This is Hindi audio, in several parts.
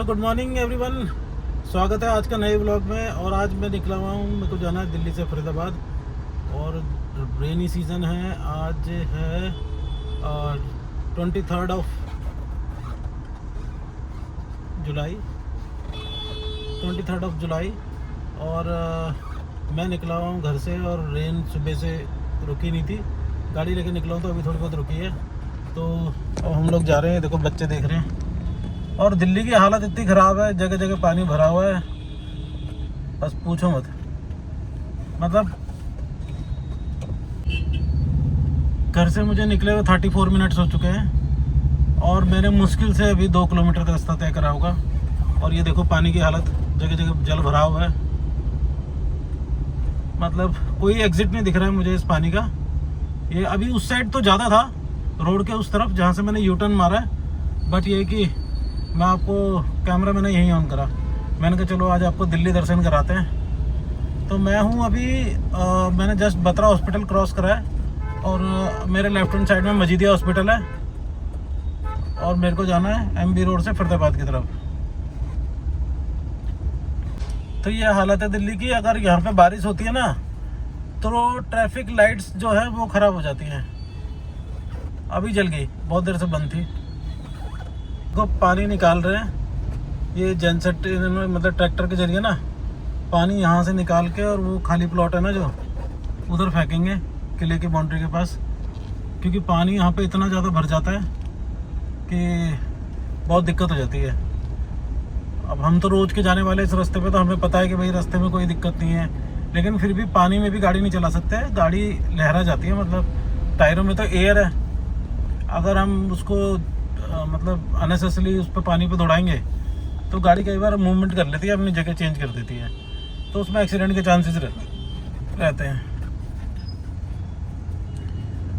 Good morning everyone. स्वागत है आज का नए व्लॉग में। और आज मैं निकला हुआ हूँ, मेरे को जाना है दिल्ली से फरीदाबाद और रेनी सीज़न है। आज है 23 जुलाई 23 जुलाई और मैं निकला हुआ हूँ घर से और रेन सुबह से रुकी नहीं थी। गाड़ी लेके निकला हूँ तो अभी थोड़ी बहुत रुकी है। तो अब हम लोग जा रहे हैं, देखो बच्चे देख रहे हैं। और दिल्ली की हालत इतनी ख़राब है, जगह जगह पानी भरा हुआ है, बस पूछो मत। मतलब घर से मुझे निकले हुए 34 मिनट्स हो चुके हैं और मैंने मुश्किल से अभी 2 किलोमीटर का रास्ता तय करा होगा। और ये देखो पानी की हालत, जगह जगह जल भरा हुआ है। मतलब कोई एग्जिट नहीं दिख रहा है मुझे इस पानी का। ये अभी उस साइड तो ज़्यादा था, रोड के उस तरफ जहाँ से मैंने यू टर्न मारा है। बट ये कि मैं आपको कैमरा मैंने यहीं ऑन करा, मैंने कहा चलो आज आपको दिल्ली दर्शन कराते हैं। तो मैं हूँ अभी मैंने जस्ट बत्रा हॉस्पिटल क्रॉस करा है और मेरे लेफ्ट हैंड साइड में मजीदिया हॉस्पिटल है और मेरे को जाना है एमबी रोड से फरीदाबाद की तरफ। तो ये हालत है दिल्ली की। अगर यहाँ पे बारिश होती है ना तो ट्रैफिक लाइट्स जो है वो ख़राब हो जाती हैं। अभी जल गई, बहुत देर से बंद थी। को पानी निकाल रहे हैं ये जनसेट, मतलब ट्रैक्टर के जरिए ना पानी यहाँ से निकाल के, और वो खाली प्लॉट है ना जो उधर फेंकेंगे किले की बाउंड्री के पास। क्योंकि पानी यहाँ पे इतना ज़्यादा भर जाता है कि बहुत दिक्कत हो जाती है। अब हम तो रोज़ के जाने वाले इस रास्ते पे, तो हमें पता है कि भाई रास्ते में कोई दिक्कत नहीं है, लेकिन फिर भी पानी में भी गाड़ी नहीं चला सकते। गाड़ी लहरा जाती है, मतलब टायरों में तो एयर है। अगर हम उसको मतलब अननेसेसरी उस पर पानी पे दौड़ाएंगे तो गाड़ी कई बार मूवमेंट कर लेती है, अपनी जगह चेंज कर देती है, तो उसमें एक्सीडेंट के चांसेस रहते हैं।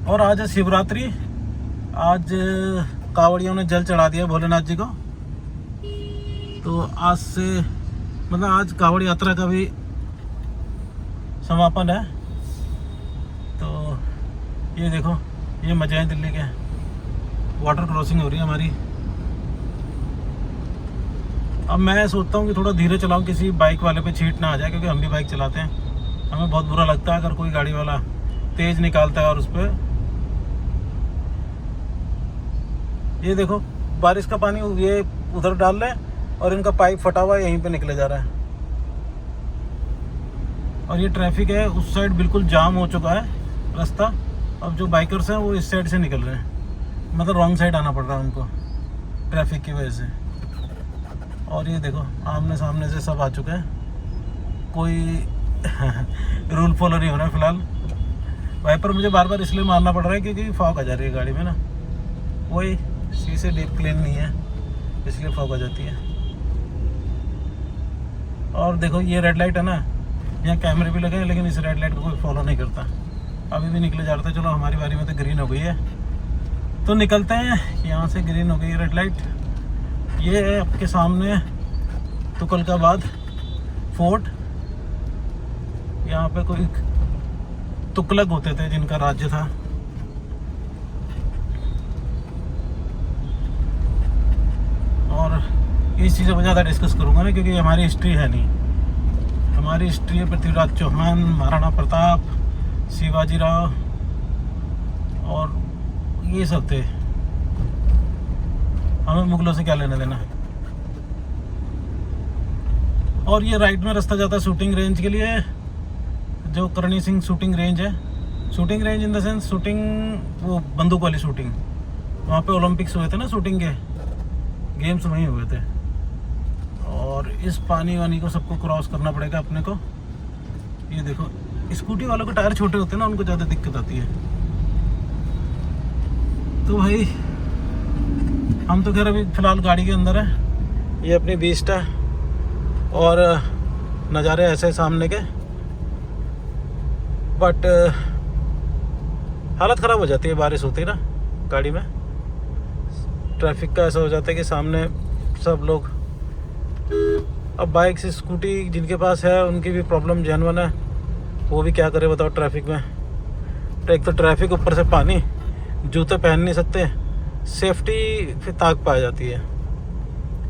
और आज है शिवरात्रि। आज कांवड़ियों ने जल चढ़ा दिया भोलेनाथ जी को। तो आज से मतलब आज कांवड़ यात्रा का भी समापन है। तो ये देखो, ये मज़े हैं दिल्ली के। वाटर क्रॉसिंग हो रही है हमारी। अब मैं सोचता हूँ कि थोड़ा धीरे चलाऊँ, किसी बाइक वाले पे छीट ना आ जाए, क्योंकि हम भी बाइक चलाते हैं। हमें बहुत बुरा लगता है अगर कोई गाड़ी वाला तेज़ निकालता है और उस पर। ये देखो बारिश का पानी ये उधर डाल रहे हैं और इनका पाइप फटा हुआ है, यहीं पे निकले जा रहा है। और ये ट्रैफिक है, उस साइड बिल्कुल जाम हो चुका है रास्ता। अब जो बाइकर्स हैं वो इस साइड से निकल रहे हैं, मतलब रॉन्ग साइड आना पड़ रहा है उनको ट्रैफिक की वजह से। और ये देखो आमने सामने से सब आ चुके हैं, कोई रूल फॉलो नहीं हो रहा है फिलहाल। वाइपर मुझे बार बार इसलिए मारना पड़ रहा है क्योंकि फॉग आ जा रही है गाड़ी में ना, वही शीशे डीप क्लीन नहीं है इसलिए फॉग आ जाती है। और देखो ये रेड लाइट है ना, यहाँ कैमरे भी लगे हैं, लेकिन इस रेड लाइट को कोई फॉलो नहीं करता। अभी भी निकले जा रहे थे। चलो हमारी बारी में तो ग्रीन हो गई है, तो निकलते हैं। यहाँ से ग्रीन हो गई रेड लाइट। ये है आपके सामने तुगलकाबाद फोर्ट। यहाँ पे कोई तुगलक होते थे जिनका राज्य था। और इस चीज़ों पर ज़्यादा डिस्कस करूँगा ना, क्योंकि हमारी हिस्ट्री है नहीं। हमारी हिस्ट्री है पृथ्वीराज चौहान, महाराणा प्रताप, शिवाजी राव और ये सब थे। हमें मुगलों से क्या लेना देना। और ये राइट में रास्ता जाता है शूटिंग रेंज के लिए, जो करणी सिंह शूटिंग रेंज है। Shooting range in the sense shooting, वो बंदूक वाली शूटिंग। वहाँ पे ओलंपिक्स हुए थे ना शूटिंग के, गेम्स वहीं हुए थे। और इस पानी वानी को सबको क्रॉस करना पड़ेगा अपने को। ये देखो स्कूटी वालों के टायर छोटे होते हैं ना, उनको ज़्यादा दिक्कत आती है। तो भाई हम तो खैर अभी फ़िलहाल गाड़ी के अंदर है। ये अपनी बीस्टा और नज़ारे ऐसे सामने के, बट हालत ख़राब हो जाती है बारिश होती है ना गाड़ी में। ट्रैफिक का ऐसा हो जाता है कि सामने सब लोग, अब बाइक से स्कूटी जिनके पास है उनकी भी प्रॉब्लम जेन्युइन है। वो भी क्या करे बताओ ट्रैफिक में। एक तो ट्रैफिक, ऊपर से पानी, जूते पहन नहीं सकते, सेफ्टी फिर ताक पा जाती है।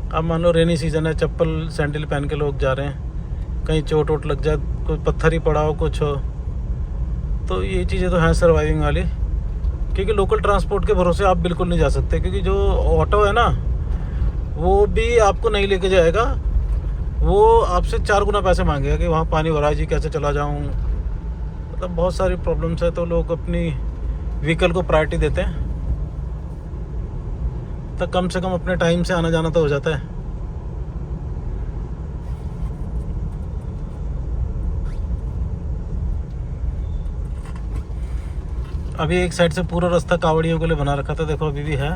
अब मान लो रेनी सीज़न है, चप्पल सैंडल पहन के लोग जा रहे हैं, कहीं चोट वोट लग जाए, कोई पत्थर ही पड़ा हो, कुछ हो, तो ये चीज़ें तो हैं सर्वाइविंग वाली। क्योंकि लोकल ट्रांसपोर्ट के भरोसे आप बिल्कुल नहीं जा सकते, क्योंकि जो ऑटो है ना वो भी आपको नहीं लेके जाएगा, वो आपसे 4 गुना पैसे मांगेगा कि वहाँ पानी भरा है जी, कैसे चला जाऊँ। मतलब बहुत सारी प्रॉब्लम्स है, तो लोग अपनी व्हीकल को प्रायोरिटी देते हैं, तो कम से कम अपने टाइम से आना जाना तो हो जाता है। अभी एक साइड से पूरा रास्ता कावड़ियों के लिए बना रखा था, देखो अभी भी है।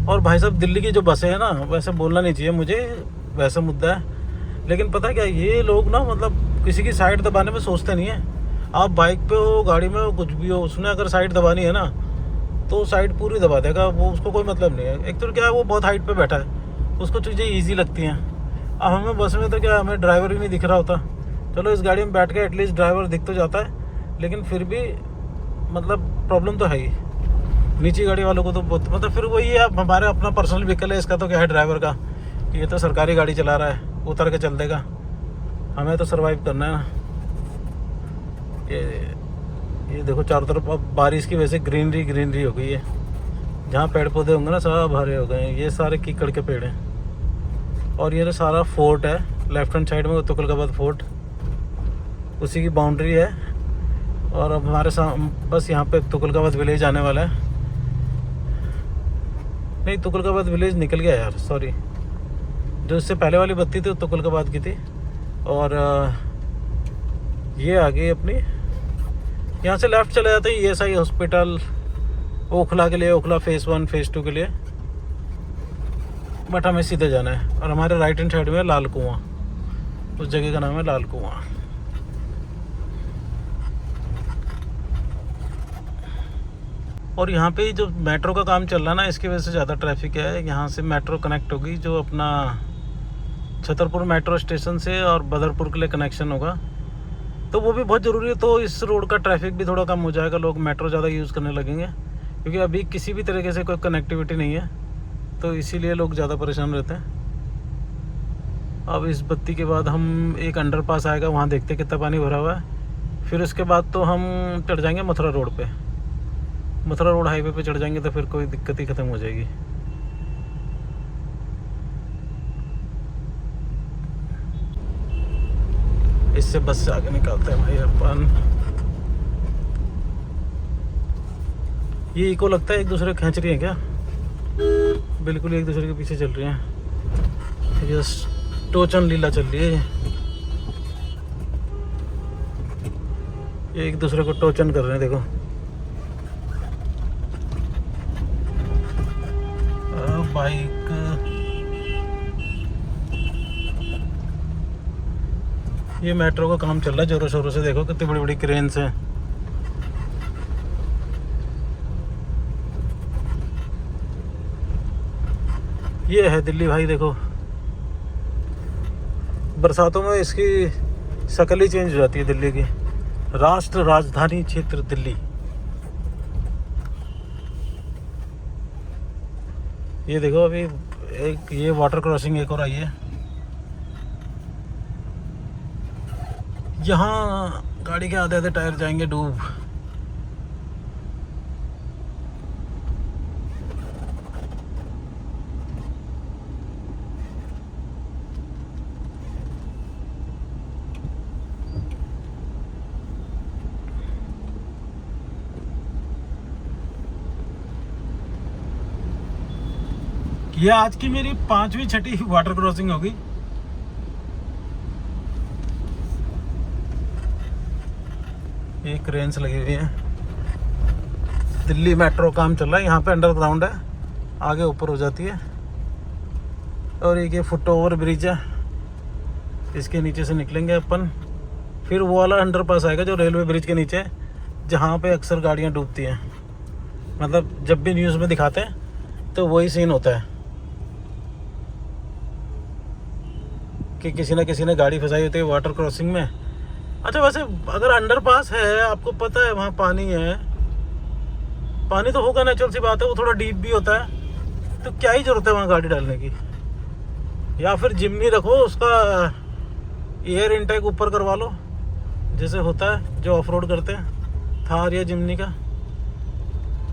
और भाई साहब दिल्ली की जो बसें हैं ना, वैसे बोलना नहीं चाहिए मुझे, वैसा मुद्दा है, लेकिन पता क्या, ये लोग ना मतलब किसी की साइड दबाने में सोचते नहीं है। आप बाइक पे हो, गाड़ी में हो, कुछ भी हो, उसने अगर साइड दबानी है ना तो साइड पूरी दबा देगा, वो उसको कोई मतलब नहीं है। एक तो क्या है, वो बहुत हाइट पे बैठा है, उसको चीज़ें ईजी लगती हैं। अब हमें बस में तो क्या, हमें ड्राइवर ही नहीं दिख रहा होता। चलो इस गाड़ी में बैठ के एटलीस्ट ड्राइवर दिख तो जाता है, लेकिन फिर भी मतलब प्रॉब्लम तो है ही। नीचे गाड़ी वालों को तो बहुत, मतलब फिर वही है, अब हमारे अपना पर्सनल व्हीकल है, इसका तो क्या है ड्राइवर का कि ये तो सरकारी गाड़ी चला रहा है, उतर के चल देगा, हमें तो सर्वाइव करना है ना। ये देखो चारों तरफ अब बारिश की वजह से ग्रीनरी हो गई है। जहाँ पेड़ पौधे होंगे ना सब हरे हो गए हैं, ये सारे कीकड़ के पेड़ हैं। और ये सारा फोर्ट है, लेफ्ट हैंड साइड में तुगलकाबाद फोर्ट, उसी की बाउंड्री है। और अब हमारे साथ बस यहाँ पे तुगलकाबाद विलेज आने वाला है। नहीं, तुगलकाबाद विलेज निकल गया यार, सॉरी, जो इससे पहले वाली बत्ती थी वो तुगलकाबाद की थी। और ये आ गई अपनी, यहाँ से लेफ़्ट चले जाते हैं ESI हॉस्पिटल ओखला के लिए, ओखला फेज़ 1 फेज़ 2 के लिए, बट हमें सीधे जाना है। और हमारे राइट हैंड साइड में लाल कुआं, उस जगह का नाम है लाल कुआं। और यहाँ पे जो मेट्रो का काम चल रहा है ना, इसकी वजह से ज़्यादा ट्रैफिक है। यहाँ से मेट्रो कनेक्ट होगी, जो अपना छतरपुर मेट्रो स्टेशन से और बदरपुर के लिए कनेक्शन होगा, तो वो भी बहुत ज़रूरी है। तो इस रोड का ट्रैफिक भी थोड़ा कम हो जाएगा, लोग मेट्रो ज़्यादा यूज़ करने लगेंगे, क्योंकि अभी किसी भी तरीके से कोई कनेक्टिविटी नहीं है, तो इसीलिए लोग ज़्यादा परेशान रहते हैं। अब इस बत्ती के बाद हम एक अंडरपास आएगा, वहाँ देखते हैं कितना पानी भरा हुआ है। फिर उसके बाद तो हम चढ़ जाएंगे मथुरा रोड पे, मथुरा रोड हाईवे पे चढ़ जाएंगे, तो फिर कोई दिक्कत ही ख़त्म हो जाएगी। इससे बस से आगे निकालते हैं भाई अपन। ये इको लगता है एक दूसरे को खींच रही है क्या, बिल्कुल एक दूसरे के पीछे चल रही हैं। ये टोचन लीला चल रही है, ये एक दूसरे को टोचन कर रहे हैं, देखो। बाइक ये मेट्रो का काम चल रहा है जोरों शोरों से, देखो कितनी बड़ी बड़ी क्रेन्स हैं। ये है दिल्ली भाई, देखो बरसातों में इसकी शक्ल ही चेंज हो जाती है दिल्ली की। राष्ट्र राजधानी क्षेत्र दिल्ली। ये देखो अभी एक ये वाटर क्रॉसिंग एक और आई है, यहाँ गाड़ी के आधे आधे टायर जाएंगे डूब। ये आज की मेरी 5वीं 6ठी वाटर क्रॉसिंग होगी। ये क्रेन्स लगी हुई हैं, दिल्ली मेट्रो काम चल रहा है। यहाँ पे अंडरग्राउंड है, आगे ऊपर हो जाती है। और एक ये फुट ओवर ब्रिज है, इसके नीचे से निकलेंगे अपन, फिर वो वाला अंडरपास आएगा जो रेलवे ब्रिज के नीचे, जहाँ पे अक्सर गाड़ियाँ डूबती हैं। मतलब जब भी न्यूज़ में दिखाते हैं तो वही सीन होता है कि किसी ने गाड़ी फंसाई होती है वाटर क्रॉसिंग में। अच्छा वैसे अगर अंडरपास है, आपको पता है वहाँ पानी है, पानी तो होगा, नेचुरल सी बात है, वो थोड़ा डीप भी होता है, तो क्या ही जरूरत है वहाँ गाड़ी डालने की। या फिर जिम्नी रखो, उसका एयर इनटेक ऊपर करवा लो, जैसे होता है जो ऑफ रोड करते हैं थार या जिम्नी का।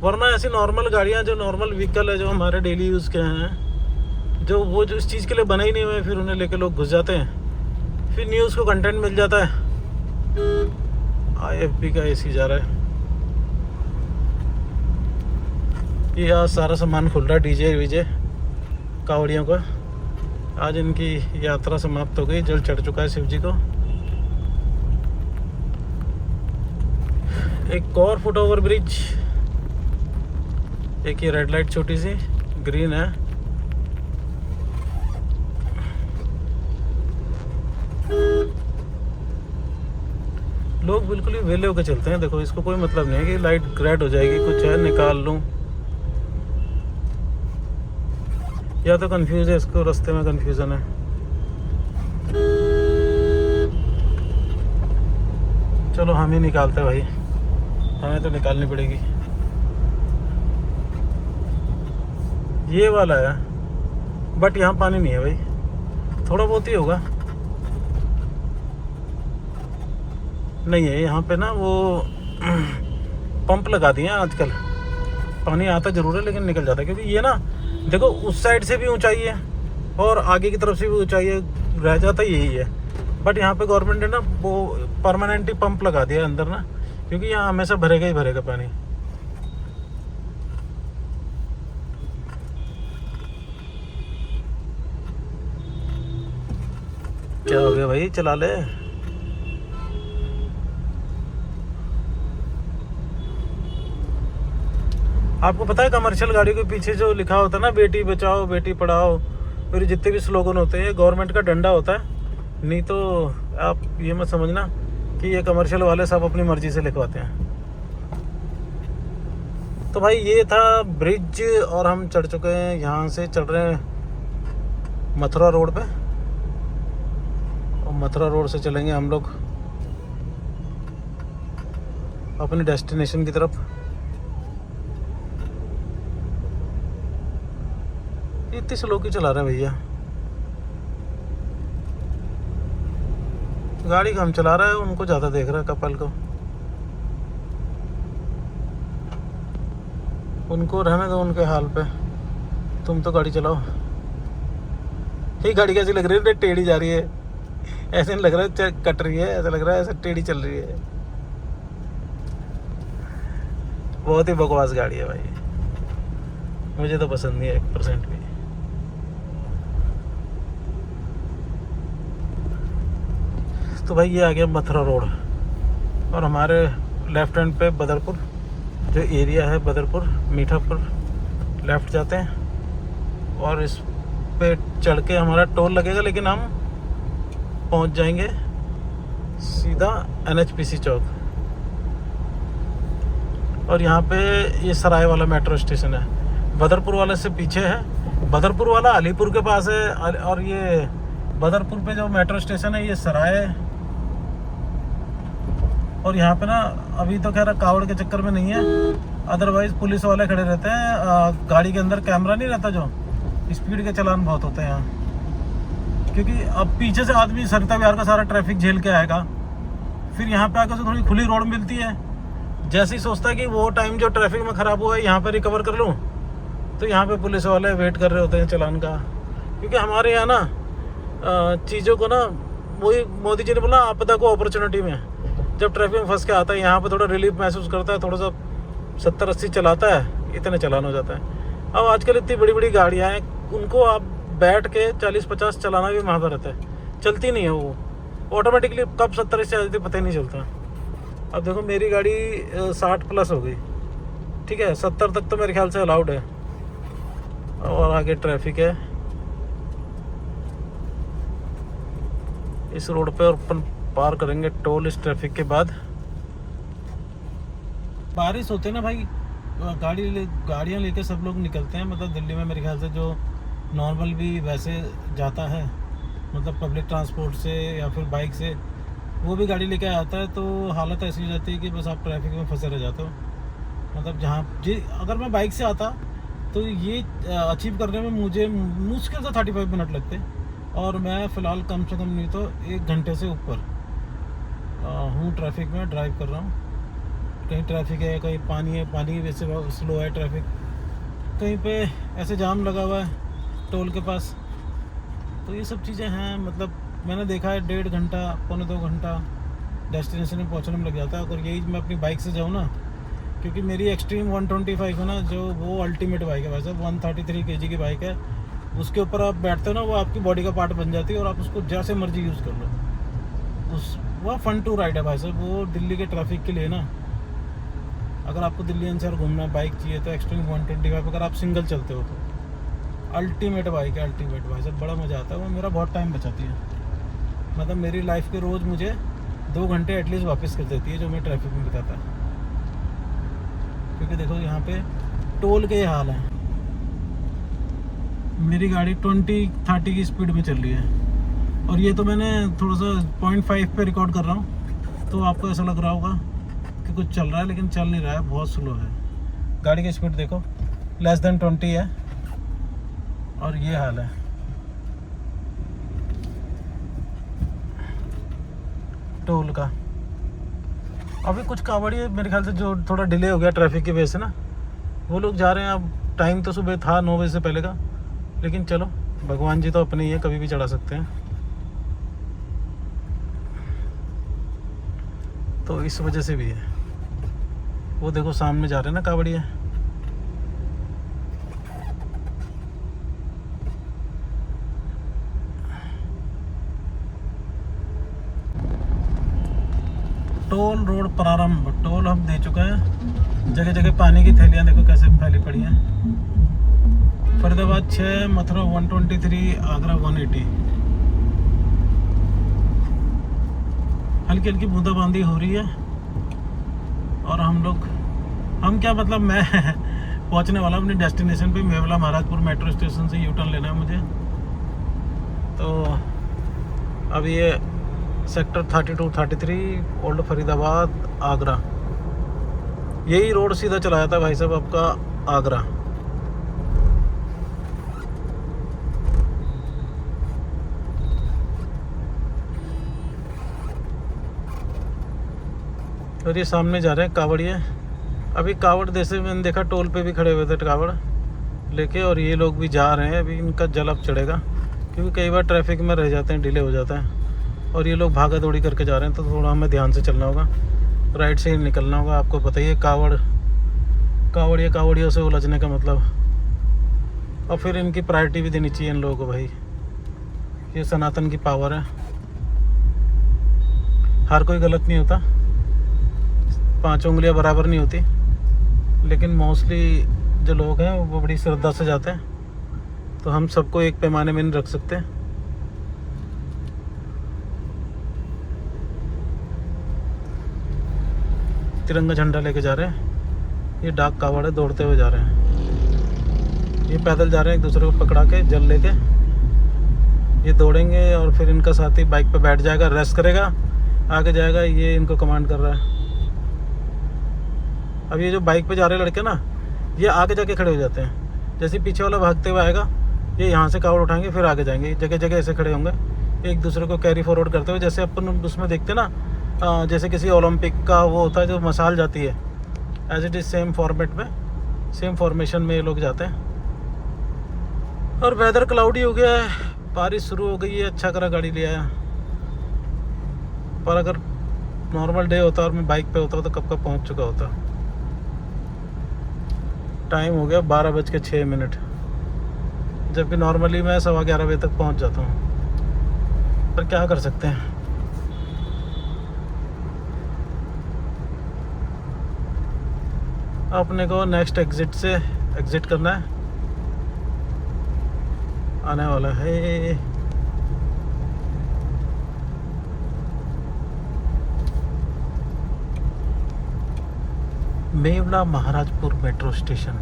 वरना ऐसी नॉर्मल गाड़ियाँ जो नॉर्मल व्हीकल है जो हमारे डेली यूज़ के हैं, जो वो जो इस चीज़ के लिए बने ही नहीं हुए, फिर उन्हें लेके लोग घुस जाते हैं, फिर न्यूज़ को कंटेंट मिल जाता है। IFB का AC जा रहा है। ये आज सारा सामान खुल रहा है, डीजे वीजे कावड़ियों का। आज इनकी यात्रा समाप्त हो गई, जल चढ़ चुका है शिव जी को। एक और फुट ओवर ब्रिज, एक ये रेड लाइट छोटी सी ग्रीन है। लोग बिल्कुल ही वेले होकर चलते हैं। देखो, इसको कोई मतलब नहीं है कि लाइट रेड हो जाएगी, कुछ है निकाल लूं, या तो कंफ्यूज है, इसको रास्ते में कंफ्यूजन है। चलो हम ही निकालते भाई, हमें तो निकालनी पड़ेगी। ये वाला है, बट यहाँ पानी नहीं है भाई, थोड़ा बहुत ही होगा। नहीं है यहाँ पे ना, वो पंप लगा दिए हैं आजकल। पानी आता जरूर है लेकिन निकल जाता है, क्योंकि ये ना देखो उस साइड से भी ऊंचाई है और आगे की तरफ से भी ऊंचाई है, रह जाता यही है। बट यहाँ पे गवर्नमेंट ने ना वो परमानेंट ही पंप लगा दिया अंदर ना, क्योंकि यहाँ हमेशा भरेगा ही भरेगा पानी। क्या हो गया भाई, चला ले। आपको पता है कमर्शियल गाड़ी के पीछे जो लिखा होता है ना, बेटी बचाओ बेटी पढ़ाओ, फिर जितने भी स्लोगन होते हैं, ये गवर्नमेंट का डंडा होता है। नहीं तो आप ये मत समझना कि ये कमर्शियल वाले सब अपनी मर्जी से लिखवाते हैं। तो भाई ये था ब्रिज, और हम चढ़ चुके हैं, यहाँ से चढ़ रहे हैं मथुरा रोड पे, और मथुरा रोड से चलेंगे हम लोग अपने डेस्टिनेशन की तरफ। इतनी स्लो क्यों चला रहे हैं भैया, गाड़ी कम चला रहा है, उनको ज़्यादा देख रहा है कपल को। उनको रहने दो उनके हाल पे, तुम तो गाड़ी चलाओ। ये गाड़ी कैसी लग रही है, टेढ़ी जा रही है, ऐसे नहीं लग रहा है कट रही है, ऐसा लग रहा है ऐसे टेढ़ी चल रही है। बहुत ही बकवास गाड़ी है भाई, मुझे तो पसंद नहीं है 1% भी। तो भाई ये आ गया मथुरा रोड, और हमारे लेफ्ट हैंड पे बदरपुर जो एरिया है, बदरपुर मीठापुर लेफ्ट जाते हैं, और इस पे चढ़ के हमारा टोल लगेगा, लेकिन हम पहुंच जाएंगे सीधा NHPC चौक। और यहाँ पे ये सराय वाला मेट्रो स्टेशन है, बदरपुर वाले से पीछे है। बदरपुर वाला अलीपुर के पास है, और ये बदरपुर पे जो मेट्रो स्टेशन है ये सराय है। और यहाँ पे ना अभी तो कह रहा कावड़ के चक्कर में नहीं है, अदरवाइज पुलिस वाले खड़े रहते हैं। गाड़ी के अंदर कैमरा नहीं रहता, जो स्पीड के चालान बहुत होते हैं यहाँ, क्योंकि अब पीछे से आदमी सरिता विहार का सारा ट्रैफिक झेल के आएगा, फिर यहाँ पे आकर थोड़ी खुली रोड मिलती है। जैसे ही सोचता है कि वो टाइम जो ट्रैफिक में ख़राब हुआ है यहाँ पे रिकवर कर लूँ, तो यहाँ पे पुलिस वाले वेट कर रहे होते हैं चालान का। क्योंकि हमारे यहाँ ना चीज़ों को ना, वही मोदी जी ने बोला आपदा को अपॉर्चुनिटी में, जब ट्रैफिक में फंस के आता है यहाँ पे थोड़ा रिलीफ महसूस करता है, थोड़ा सा 70-80 चलाता है, इतने चालान हो जाता है। अब आजकल इतनी बड़ी बड़ी गाड़ियाँ हैं, उनको आप बैठ के 40-50 चलाना भी महाभारत है, चलती नहीं है वो, ऑटोमेटिकली कब 70 से जाती पता ही नहीं चलता। अब देखो मेरी गाड़ी 60+ हो गई, ठीक है, 70 तक तो मेरे ख्याल से अलाउड है, और आगे ट्रैफिक है इस रोड पे, और अपन पार करेंगे टोल इस ट्रैफिक के बाद। बारिश होते ना भाई, गाड़ियाँ लेके सब लोग निकलते हैं। मतलब दिल्ली में मेरे ख्याल से जो नॉर्मल भी वैसे जाता है, मतलब पब्लिक ट्रांसपोर्ट से या फिर बाइक से, वो भी गाड़ी लेके आता है, तो हालत ऐसी हो जाती है कि बस आप ट्रैफिक में फंसे रह जाते हो। मतलब अगर मैं बाइक से आता तो ये अचीव करने में मुझे मुश्किल से 35 मिनट लगते, और मैं फ़िलहाल कम से कम नहीं तो 1 घंटे से ऊपर हूँ ट्रैफिक में, ड्राइव कर रहा हूँ। कहीं ट्रैफिक है, कहीं पानी है, पानी की वजह से बहुत स्लो है ट्रैफिक, कहीं पे ऐसे जाम लगा हुआ है टोल के पास। तो ये सब चीज़ें हैं, मतलब मैंने देखा है 1.5 घंटा, पौने 2 घंटा डेस्टिनेशन में पहुंचने में लग जाता है। अगर यही मैं अपनी बाइक से जाऊँ ना, क्योंकि मेरी एक्सट्रीम 125 है ना, जो वो अल्टीमेट बाइक है वैसे 133 kg की बाइक है। उसके ऊपर आप बैठते हो ना, वो आपकी बॉडी का पार्ट बन जाती है और आप उसको जैसे मर्जी यूज़ कर लो। वो फन टू राइड है भाई साहब। वो दिल्ली के ट्रैफिक के लिए ना, अगर आपको दिल्ली एनसीआर घूमना बाइक चाहिए तो एक्सट्रीम 125, अगर आप सिंगल चलते हो तो अल्टीमेट बाइक है, अल्टीमेट भाई साहब। बड़ा मज़ा आता है, वो मेरा बहुत टाइम बचाती है। मतलब मेरी लाइफ के रोज़ मुझे 2 घंटे एटलीस्ट वापस कर देती है, जो मैं ट्रैफिक में बिताता है। क्योंकि देखो यहाँ पे टोल के ये हाल है। मेरी गाड़ी 20-30 की स्पीड में चल रही है, और ये तो मैंने थोड़ा सा 0.5 पे रिकॉर्ड कर रहा हूँ, तो आपको ऐसा लग रहा होगा कि कुछ चल रहा है, लेकिन चल नहीं रहा है, बहुत स्लो है। गाड़ी की स्पीड देखो लेस देन 20 है, और ये हाल है। टोल का अभी कुछ कावड़िए मेरे ख्याल से जो थोड़ा डिले हो गया ट्रैफिक की वजह से ना, वो लोग जा रहे हैं। अब टाइम तो सुबह था 9 बजे से पहले का, लेकिन चलो भगवान जी तो अपने ही है, कभी भी चढ़ा सकते हैं। तो इस वजह से भी है। वो देखो सामने जा रहे हैं ना कावड़िए। टोल रोड प्रारंभ, टोल हम दे चुके हैं। जगह जगह पानी की थैलियाँ देखो कैसे फैली पड़ी हैं। फरीदाबाद 6, मथुरा 123, आगरा 180। हल्की हल्की बूंदाबांदी हो रही है। और हम क्या मतलब मैं पहुंचने वाला अपनी डेस्टिनेशन पे, मेवला महाराजपुर मेट्रो स्टेशन से यू टर्न लेना है मुझे। तो अब ये सेक्टर 32-33 ओल्ड फरीदाबाद आगरा, यही रोड सीधा चलाया था भाई साहब आपका आगरा। और ये सामने जा रहे हैं कावड़िए। अभी कावड़ जैसे मैंने देखा टोल पे भी खड़े हुए थे कावड़ लेके, और ये लोग भी जा रहे हैं। अभी इनका जलब चढ़ेगा, क्योंकि कई बार ट्रैफिक में रह जाते हैं, डिले हो जाता है। और ये लोग भागा दौड़ी करके जा रहे हैं, तो थोड़ा हमें ध्यान से चलना होगा, राइट से ही निकलना होगा। आपको पता ही है कावड़ियों से उलझने का मतलब। और फिर इनकी प्रायोरिटी भी देनी चाहिए इन लोगों को भाई। ये सनातन की पावर है, हर कोई गलत नहीं होता, 5 उंगलियां बराबर नहीं होती, लेकिन मोस्टली जो लोग हैं वो बड़ी श्रद्धा से जाते हैं। तो हम सबको एक पैमाने में नहीं रख सकते। तिरंगा झंडा लेके जा रहे हैं। ये डाक कावड़ है, दौड़ते हुए जा रहे हैं। ये पैदल जा रहे हैं, एक दूसरे को पकड़ा के जल लेके। ये दौड़ेंगे और फिर इनका साथी बाइक पे बैठ जाएगा, रेस्ट करेगा, आगे जाएगा। ये इनको कमांड कर रहा है। अब ये जो बाइक पे जा रहे लड़के ना, ये आगे जाके खड़े हो जाते हैं। जैसे पीछे वाला भागते हुए आएगा, ये यहाँ से कावड़ उठाएंगे, फिर आगे जाएंगे। जगह जगह ऐसे खड़े होंगे, एक दूसरे को कैरी फॉरवर्ड करते हुए। जैसे अपन उसमें देखते ना, जैसे किसी ओलंपिक का वो होता है जो मसाल जाती है, as it is same format में, सेम फॉर्मेशन में ये लोग जाते हैं। और वेदर क्लाउडी हो गया है, बारिश शुरू हो गई है। अच्छा करा गाड़ी ले आया, पर अगर नॉर्मल डे होता और मैं बाइक पे होता तो कब का पहुंच चुका होता। टाइम हो गया 12:06, जबकि नॉर्मली मैं 11:15 बजे तक पहुंच जाता हूं। पर क्या कर सकते हैं। अपने को नेक्स्ट एग्जिट से एग्जिट करना है, आने वाला है। Mewla Maharajpur metro station.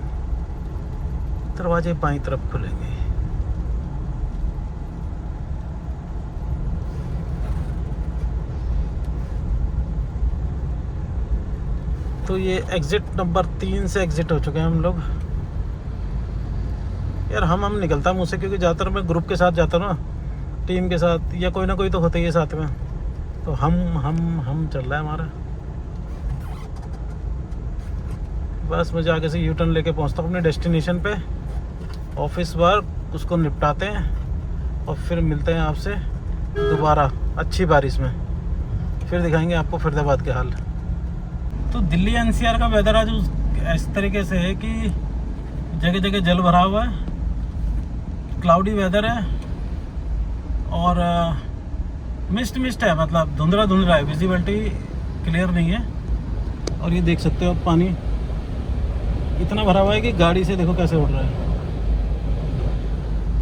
दरवाजे बाईं तरफ खुलेंगे। तो ये एग्ज़िट नंबर 3 से एग्ज़िट हो चुके हैं हम लोग। यार हम निकलता मुझसे, क्योंकि ज़्यादातर मैं ग्रुप के साथ जाता हूँ ना, टीम के साथ, या कोई ना कोई तो होता ही है साथ में। तो हम चल रहा है हमारा। बस मुझे आगे से यू टर्न लेके पहुंचता हूँ अपने डेस्टिनेशन पे। ऑफिस वर्क उसको निपटाते हैं और फिर मिलते हैं आपसे दोबारा अच्छी बारिश में। फिर दिखाएंगे आपको फरीदाबाद के हाल। तो दिल्ली एनसीआर का वेदर आज इस तरीके से है कि जगह जगह जल भरा हुआ है, क्लाउडी वेदर है और मिस्ट है, मतलब धुंधला है, विजिबिलिटी क्लियर नहीं है। और ये देख सकते हो आप, पानी इतना भरा हुआ है कि गाड़ी से देखो कैसे उड़ रहा है।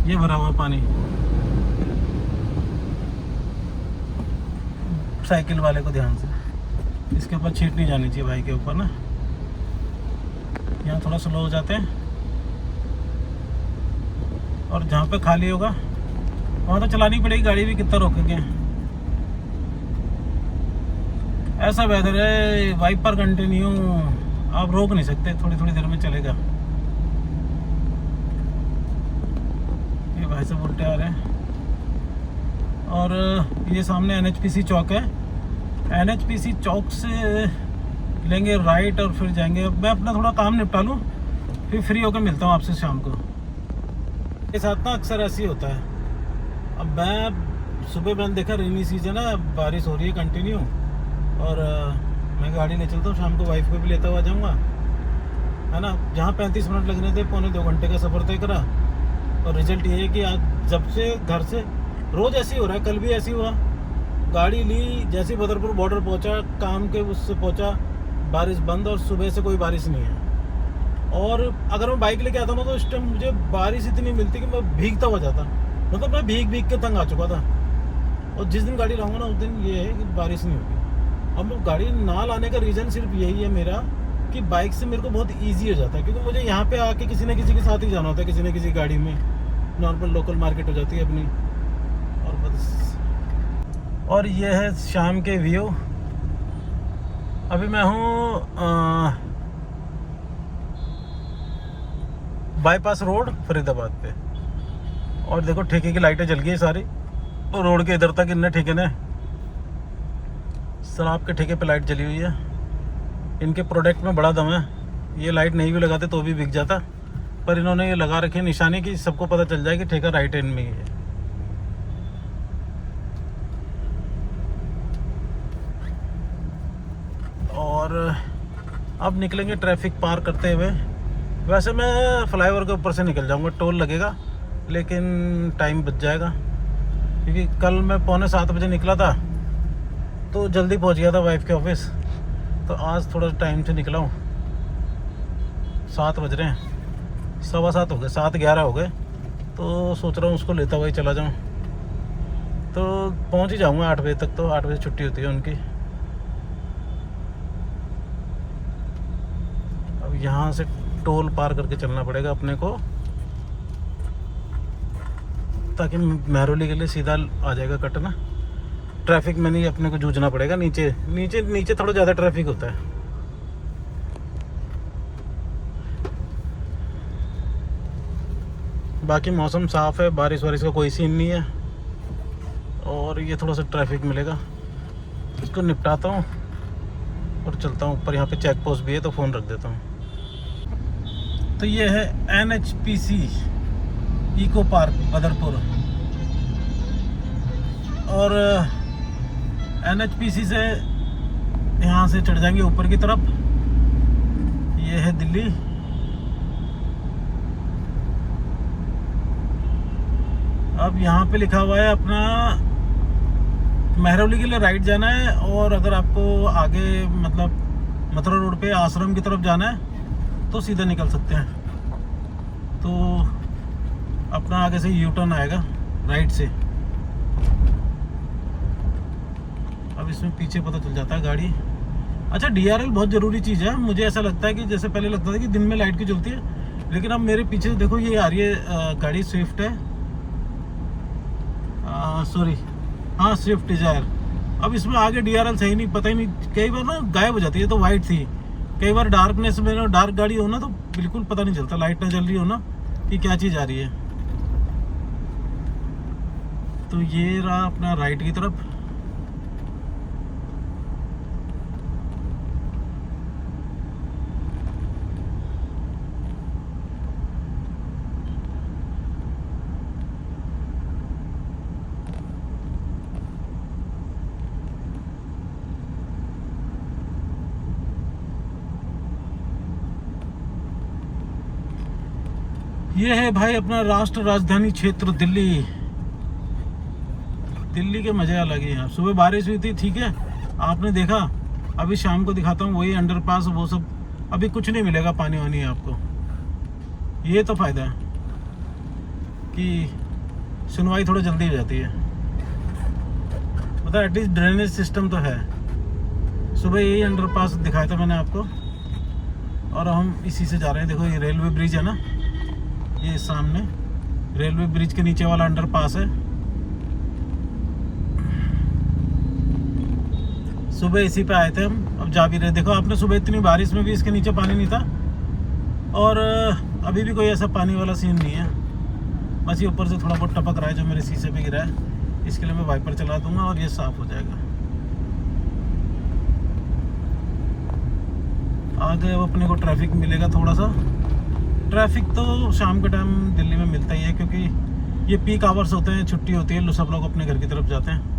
ये भरा हुआ पानी साइकिल वाले को ध्यान से इसके ऊपर छीट नहीं जानी चाहिए, भाई के ऊपर ना। यहाँ थोड़ा स्लो हो जाते हैं और जहाँ पे खाली होगा वहाँ तो चलानी पड़ेगी गाड़ी भी, कितना रोकेंगे। ऐसा वेदर है, वाइपर कंटिन्यू, आप रोक नहीं सकते, थोड़ी थोड़ी देर में चलेगा। ये भाई साहब उल्टे आ रहे हैं। और ये सामने एनएचपीसी चौक है। एनएचपीसी चौक से लेंगे राइट और फिर जाएंगे। मैं अपना थोड़ा काम निपटा लूँ, फिर फ्री होकर मिलता हूँ आपसे शाम को। ये साथ ना अक्सर ऐसे ही होता है। अब मैं सुबह मैंने देखा रेनी सीजन है, बारिश हो रही है कंटिन्यू, और मैं गाड़ी ले चलता हूँ, शाम को वाइफ को भी लेता हुआ जाऊँगा, है ना। जहाँ 35 मिनट लगने थे, 1.25 घंटे का सफ़र तय करा। और रिजल्ट ये है कि आज जब से घर से रोज़ ऐसे ही हो रहा है। कल भी ऐसे ही हुआ, गाड़ी ली, जैसे ही बदरपुर बॉर्डर पहुँचा, काम के उससे पहुँचा, बारिश बंद, और सुबह से कोई बारिश नहीं है। और अगर मैं बाइक लेके आता ना तो उस टाइम मुझे बारिश इतनी मिलती कि मैं भीगता हुआ जाता, मतलब मैं भीग के तंग आ चुका था। और जिस दिन गाड़ी लाऊंगा ना उस दिन ये है कि बारिश नहीं होगी। अब गाड़ी ना लाने का रीज़न सिर्फ यही है मेरा कि बाइक से मेरे को बहुत इजी हो जाता है, क्योंकि मुझे यहाँ पे आके किसी न किसी के साथ ही जाना होता है, किसी न किसी गाड़ी में। नॉर्मल लोकल मार्केट हो जाती है अपनी, और बस। और ये है शाम के व्यू। अभी मैं हूँ बाईपास रोड फरीदाबाद पे, और देखो ठेके की लाइटें जल गई सारी, और रोड के इधर तक इनने ठेके ने शराब के ठेके पे लाइट जली हुई है। इनके प्रोडक्ट में बड़ा दम है, ये लाइट नहीं भी लगाते तो भी बिक जाता, पर इन्होंने ये लगा रखी निशानी कि सबको पता चल जाए कि ठेका राइट एंड में ही है। और अब निकलेंगे ट्रैफिक पार करते हुए। वैसे मैं फ्लाईओवर के ऊपर से निकल जाऊंगा, टोल लगेगा, लेकिन टाइम बच जाएगा, क्योंकि कल मैं 6:45 बजे निकला था तो जल्दी पहुंच गया था वाइफ के ऑफिस। तो आज थोड़ा टाइम से निकला हूँ। 7 बज रहे हैं, 7:15 हो गए, 7:11 हो गए। तो सोच रहा हूँ उसको लेता हुआ ही चला जाऊँ, तो पहुँच ही जाऊँगा 8 बजे तक। तो 8 बजे छुट्टी होती है उनकी। अब यहाँ से टोल पार करके चलना पड़ेगा अपने को, ताकि महरौली के लिए सीधा आ जाएगा कट ना। ट्रैफिक में नहीं अपने को जूझना पड़ेगा। नीचे थोड़ा ज़्यादा ट्रैफिक होता है। बाकी मौसम साफ़ है, बारिश वारिश का कोई सीन नहीं है। और ये थोड़ा सा ट्रैफिक मिलेगा, इसको निपटाता हूँ और चलता हूँ ऊपर। यहाँ पे चेक पोस्ट भी है तो फ़ोन रख देता हूँ। तो ये है एनएचपीसी इको पार्क बदरपुर, और एनएचपीसी से यहाँ से चढ़ जाएंगे ऊपर की तरफ। ये है दिल्ली। अब यहाँ पे लिखा हुआ है अपना महरौली के लिए राइट जाना है, और अगर आपको आगे मतलब मथुरा रोड पे आश्रम की तरफ जाना है तो सीधा निकल सकते हैं। तो अपना आगे से यू टर्न आएगा राइट से। अब इसमें पीछे पता चल जाता है गाड़ी। अच्छा, डीआरएल बहुत ज़रूरी चीज़ है। मुझे ऐसा लगता है कि जैसे पहले लगता था कि दिन में लाइट क्यों जलती है, लेकिन अब मेरे पीछे देखो ये आ रही है गाड़ी, स्विफ्ट है, सॉरी हाँ स्विफ्ट डिजायर। अब इसमें आगे डीआरएल सही नहीं, पता ही नहीं, कई बार ना गायब हो जाती है। तो वाइट थी, कई बार डार्कनेस में, डार्क गाड़ी हो ना तो बिल्कुल पता नहीं चलता, लाइट ना जल रही हो ना कि क्या चीज़ आ रही है। तो ये रहा अपना राइट की तरफ। ये है भाई अपना राष्ट्र राजधानी क्षेत्र दिल्ली। दिल्ली के मजे अलग ही हैं। सुबह बारिश हुई थी, ठीक है, आपने देखा। अभी शाम को दिखाता हूँ वही अंडरपास वो सब। अभी कुछ नहीं मिलेगा, पानी वानी आपको। ये तो फायदा है कि सुनवाई थोड़ा जल्दी हो जाती है, मतलब एटलीस्ट ड्रेनेज सिस्टम तो है। सुबह यही अंडरपास दिखाया था मैंने आपको, और हम इसी से जा रहे हैं। देखो ये रेलवे ब्रिज है ना, ये सामने रेलवे ब्रिज के नीचे वाला अंडरपास है। सुबह इसी पे आए थे हम, अब जा भी रहे। देखो आपने, सुबह इतनी बारिश में भी इसके नीचे पानी नहीं था, और अभी भी कोई ऐसा पानी वाला सीन नहीं है। बस ये ऊपर से थोड़ा बहुत टपक रहा है जो मेरे शीशे पे गिरा है। इसके लिए मैं वाइपर चला दूंगा और ये साफ हो जाएगा। आगे अब अपने को ट्रैफिक मिलेगा थोड़ा सा। ट्रैफिक तो शाम के टाइम दिल्ली में मिलता ही है, क्योंकि ये पीक आवर्स होते हैं, छुट्टी होती है, सब लोग अपने घर की तरफ जाते हैं।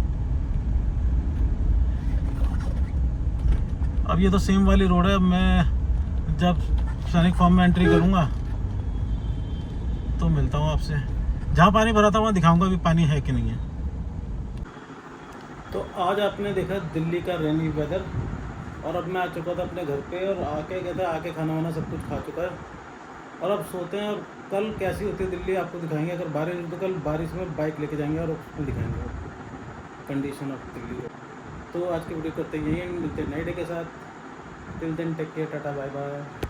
अब ये तो सेम वाली रोड है। मैं जब सैनिक फॉर्म में एंट्री करूँगा तो मिलता हूँ आपसे। जहाँ पानी भरा था वहाँ दिखाऊंगा अभी पानी है कि नहीं है। तो आज आपने देखा दिल्ली का रेनी वेदर, और अब मैं आ चुका था अपने घर पे, और आके कहते आके खाना वाना सब कुछ खा चुका है, और अब सोते हैं। और कल कैसी होती है दिल्ली आपको दिखाएंगे। अगर बारिश हो तो कल बारिश में बाइक लेके जाएंगे और उसको दिखाएंगे कंडीशन ऑफ दिल्ली। तो आज की वीडियो करते हैं यही, मिलते हैं नए डे के साथ। Till then take care, tata bye bye.